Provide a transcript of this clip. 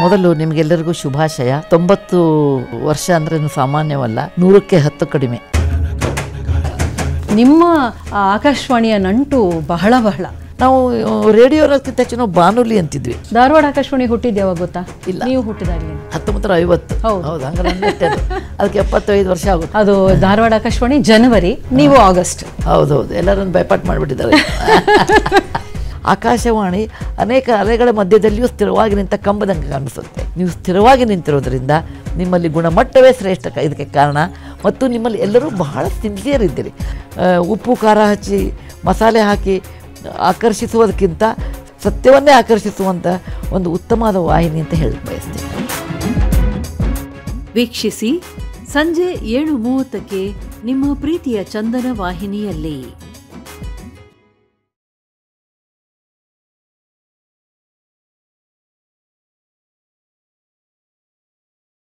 ಮೊದಲು ನಿಮಗೆಲ್ಲರಿಗೂ ಶುಭಾಶಯ. 90 ವರ್ಷ ಅಂದರೆ ಸಾಮಾನ್ಯವಲ್ಲ, 100ಕ್ಕೆ 10 ಕಡಿಮೆ. ನಿಮ್ಮ ಆಕಾಶವಾಣಿಯ ನಂಟು ಬಹಳ ಬಹಳ. ನಾವು ರೇಡಿಯೋಕ್ಕಿಂತ ಹೆಚ್ಚು ನಾವು ಬಾನುಲಿ ಅಂತಿದ್ವಿ. ಧಾರವಾಡ ಆಕಾಶವಾಣಿ ಹುಟ್ಟಿದ್ದು ಯಾವಾಗ ಗೊತ್ತಾ? ಇಲ್ಲ, ನೀವು ಹುಟ್ಟಿದಾಗಲಿ 1950. ಹೌದು, ಹಂಗಾರೆ ಅದಕ್ಕೆ 75 ವರ್ಷ ಆಗುತ್ತೆ. ಅದು ಧಾರವಾಡ ಆಕಾಶವಾಣಿ ಜನವರಿ, ನೀವು ಆಗಸ್ಟ್. ಹೌದೌದು, ಎಲ್ಲರನ್ನು ಬೈಪಾಟ್ ಮಾಡಿಬಿಟ್ಟಿದ್ದಾರೆ. ಆಕಾಶವಾಣಿ ಅನೇಕ ಅಲೆಗಳ ಮಧ್ಯದಲ್ಲಿಯೂ ಸ್ಥಿರವಾಗಿ ನಿಂತ ಕಂಬದಂಗೆ ಕಾಣಿಸುತ್ತೆ. ನೀವು ಸ್ಥಿರವಾಗಿ ನಿಂತಿರೋದ್ರಿಂದ ನಿಮ್ಮಲ್ಲಿ ಗುಣಮಟ್ಟವೇ ಶ್ರೇಷ್ಠ ಇದಕ್ಕೆ ಕಾರಣ. ಮತ್ತು ನಿಮ್ಮಲ್ಲಿ ಎಲ್ಲರೂ ಬಹಳ ಸಿನ್ಸಿಯರ್ ಇದ್ದೀರಿ. ಉಪ್ಪು ಖಾರ ಹಚ್ಚಿ ಮಸಾಲೆ ಹಾಕಿ ಆಕರ್ಷಿಸುವುದಕ್ಕಿಂತ ಸತ್ಯವನ್ನೇ ಆಕರ್ಷಿಸುವಂಥ ಒಂದು ಉತ್ತಮವಾದ ವಾಹಿನಿ ಅಂತ ಹೇಳಿ ಬಯಸ್ತೀನಿ. ವೀಕ್ಷಿಸಿ ಸಂಜೆ 7:30ಕ್ಕೆ ನಿಮ್ಮ ಪ್ರೀತಿಯ ಚಂದನ ವಾಹಿನಿಯಲ್ಲಿ.